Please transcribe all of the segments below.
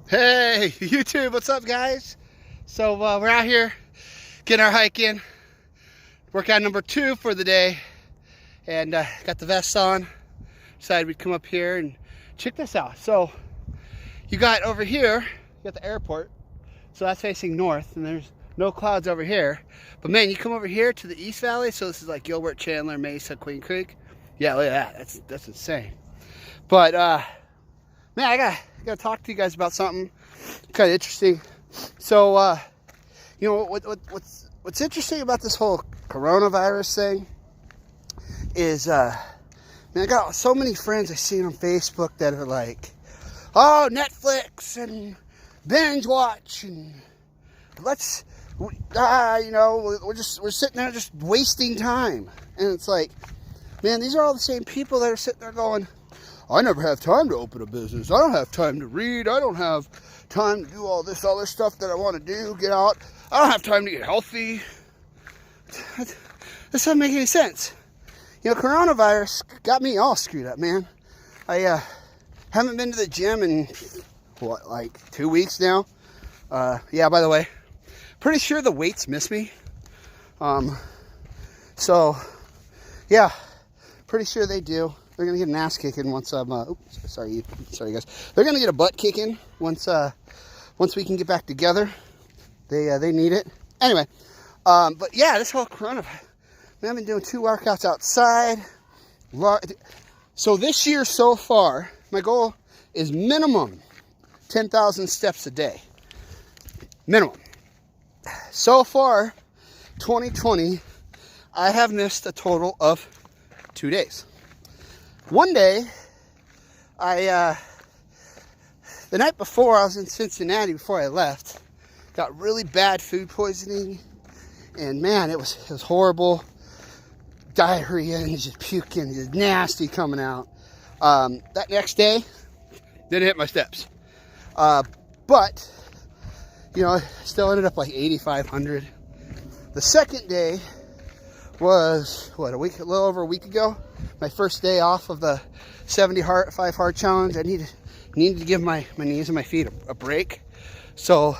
Hey, YouTube, what's up, guys? So we're out here getting our hike in. Workout number 2 for the day. And got the vest on. Decided we'd come up here and check this out. So you got over here, you got the airport. So that's facing north, and there's no clouds over here. But man, you come over here to the East Valley. So this is like Gilbert, Chandler, Mesa, Queen Creek. Yeah, look at that. That's insane. But man, I gotta talk to you guys about something kind of interesting. So you know what's interesting about this whole coronavirus thing is man, I got so many friends I see on Facebook that are like, oh, Netflix and binge watch and let's you know, we're sitting there just wasting time. And it's like, man, these are all the same people that are sitting there going, I never have time to open a business. I don't have time to read. I don't have time to do all this other stuff that I want to do, get out. I don't have time to get healthy. This doesn't make any sense. You know, coronavirus got me all screwed up, man. I haven't been to the gym in, what, like 2 weeks now? Yeah, by the way, pretty sure the weights miss me. So, yeah, pretty sure they do. They're gonna get an ass kicking once oops, sorry guys. They're gonna get a butt kicking once we can get back together. They need it. Anyway, but yeah, this whole coronavirus. Man, I've been doing 2 workouts outside. So this year so far, my goal is minimum 10,000 steps a day. Minimum. So far, 2020, I have missed a total of 2 days. One day, the night before I was in Cincinnati, before I left, got really bad food poisoning, and man, it was horrible. Diarrhea and just puking, just nasty coming out. That next day, didn't hit my steps. But, you know, still ended up like 8,500. The second day was, what, a little over a week ago? My first day off of the 75 hard challenge. I needed to give my knees and my feet a break. So,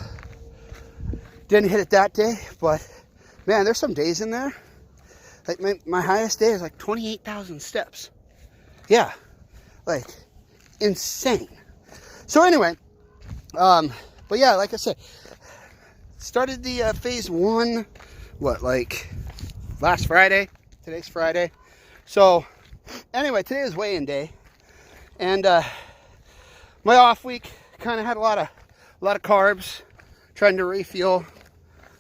didn't hit it that day, but man, there's some days in there. Like my highest day is like 28,000 steps. Yeah, like insane. So anyway, but yeah, like I said, started the phase 1, what, like last Friday? Today's Friday. So anyway, today is weigh-in day, and my off week kind of had a lot of carbs, trying to refuel.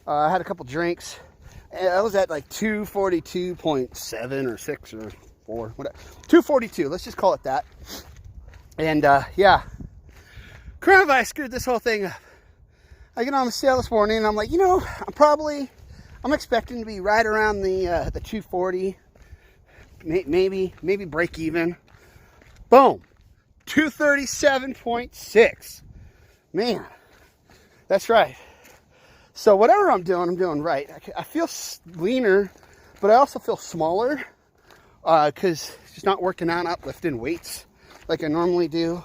I had a couple drinks. I was at like 242.7 or 6 or 4, whatever. 242, let's just call it that. And yeah, coronavirus screwed this whole thing up. I get on the scale this morning and I'm like, you know, I'm expecting to be right around the 240, maybe break even. Boom, 237.6. Man, that's right. So whatever I'm doing right. I feel leaner, but I also feel smaller because just not working out, not lifting weights like I normally do.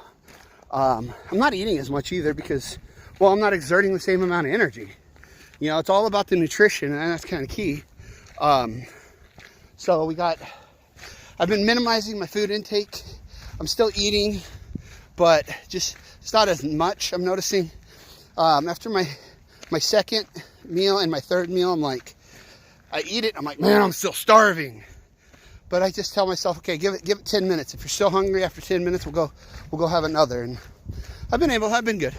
I'm not eating as much either because, well, I'm not exerting the same amount of energy. You know, it's all about the nutrition, and that's kind of key. So I've been minimizing my food intake. I'm still eating, but just it's not as much. I'm noticing after my second meal and my third meal, I'm like, I eat it, I'm like, man, I'm still starving. But I just tell myself, okay, give it 10 minutes. If you're still hungry after 10 minutes, we'll go have another. And I've been good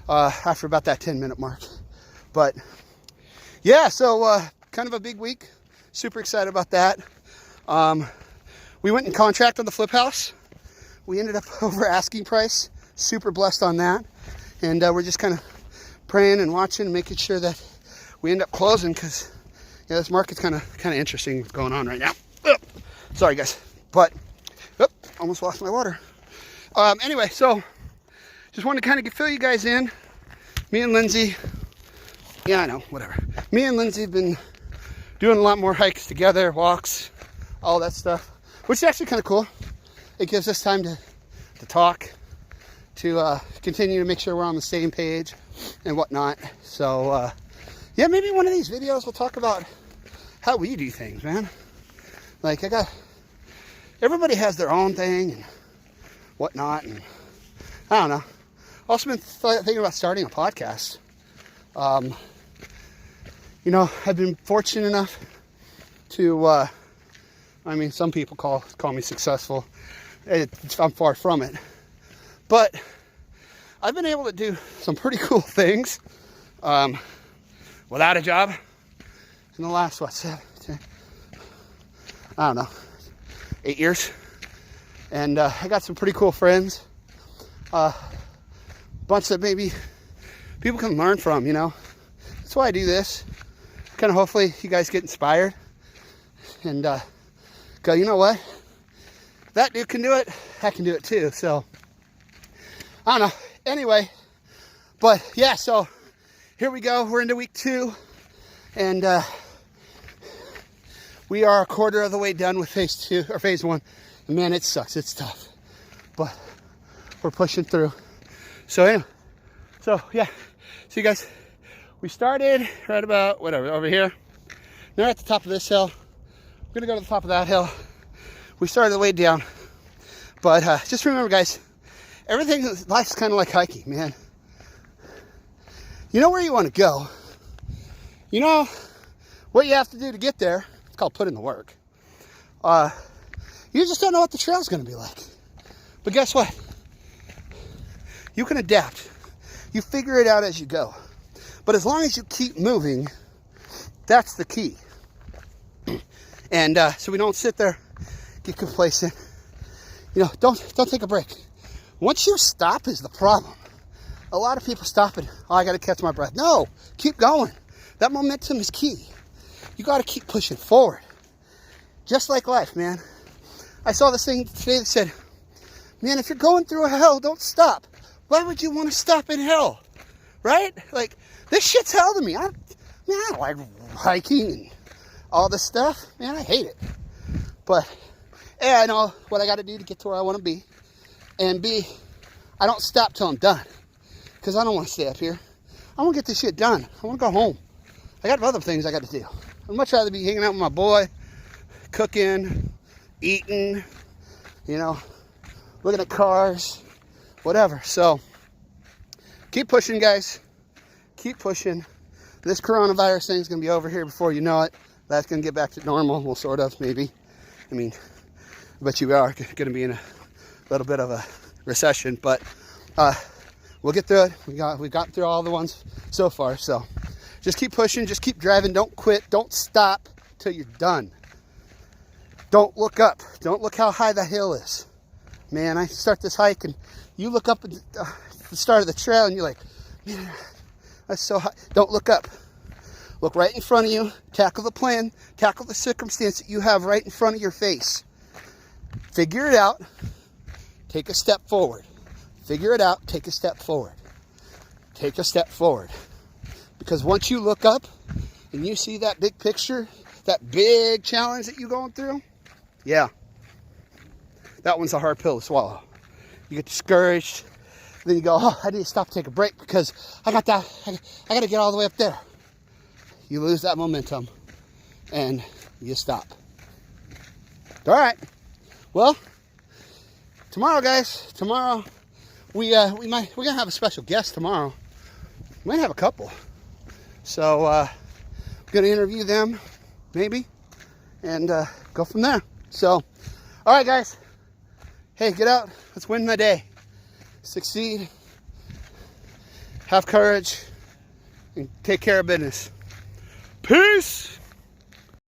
after about that 10-minute mark. But yeah, so kind of a big week. Super excited about that. We went and contracted on the flip house. We ended up over asking price. Super blessed on that. And we're just kind of praying and watching and making sure that we end up closing, because yeah, this market's kind of interesting going on right now. Sorry guys, but almost lost my water. Anyway, so just wanted to kind of fill you guys in. Me and Lindsay, yeah, I know, whatever. Me and Lindsay have been doing a lot more hikes together, walks, all that stuff, which is actually kind of cool. It gives us time to talk to continue to make sure we're on the same page and whatnot. So, yeah, maybe one of these videos we'll talk about how we do things, man. Like, everybody has their own thing and whatnot, and I don't know. Also been thinking about starting a podcast. You know, I've been fortunate enough to, I mean, some people call me successful. I'm far from it. But I've been able to do some pretty cool things without a job in the last, I don't know, 8 years. And I got some pretty cool friends. Bunch that maybe people can learn from, you know. That's why I do this. Kind of hopefully you guys get inspired. And go, you know what? That dude can do it. I can do it too. So, I don't know. Anyway, but yeah, so here we go. We're into week 2. And we are a quarter of the way done with phase 2 or phase 1. And man, it sucks. It's tough. But we're pushing through. So anyway, so yeah. See you guys. We started right about whatever over here. Now we're at the top of this hill. We're gonna go to the top of that hill. We started the way down. But just remember, guys, everything, life's kind of like hiking, man. You know where you want to go. You know what you have to do to get there. It's called put in the work. You just don't know what the trail's going to be like. But guess what? You can adapt. You figure it out as you go. But as long as you keep moving, that's the key. And so we don't sit there, get complacent. You know, don't take a break. Once you stop is the problem. A lot of people stop and, oh, I got to catch my breath. No, keep going. That momentum is key. You got to keep pushing forward. Just like life, man. I saw this thing today that said, man, if you're going through a hell, don't stop. Why would you want to stop in hell? Right? Like, this shit's hell to me. I don't like hiking and all this stuff. Man, I hate it. But, A, I know what I got to do to get to where I want to be. And B, I don't stop till I'm done. Because I don't want to stay up here. I want to get this shit done. I want to go home. I got other things I got to do. I'd much rather be hanging out with my boy, cooking, eating, you know, looking at cars, whatever. So, keep pushing, guys. Keep pushing. This coronavirus thing is going to be over here before you know it. That's going to get back to normal. Well, sort of, maybe. I mean, I bet you are going to be in a little bit of a recession, but we'll get through it. We've gotten through all the ones so far. So, just keep pushing. Just keep driving. Don't quit. Don't stop till you're done. Don't look up. Don't look how high the hill is. Man, I start this hike and you look up at the start of the trail and you're like, man, that's so high. Don't look up. Look right in front of you. Tackle the plan. Tackle the circumstance that you have right in front of your face. Figure it out. Take a step forward. Figure it out. Take a step forward. Take a step forward. Because once you look up and you see that big picture, that big challenge that you're going through, yeah, that one's a hard pill to swallow. You get discouraged. Then you go, oh, I need to stop, take a break because I got to get all the way up there. You lose that momentum and you stop. All right. Well, tomorrow, guys. Tomorrow, we're gonna have a special guest tomorrow. We might have a couple. So we're gonna interview them, maybe, and go from there. So, all right, guys. Hey, get out. Let's win the day. Succeed. Have courage. And take care of business. Peace.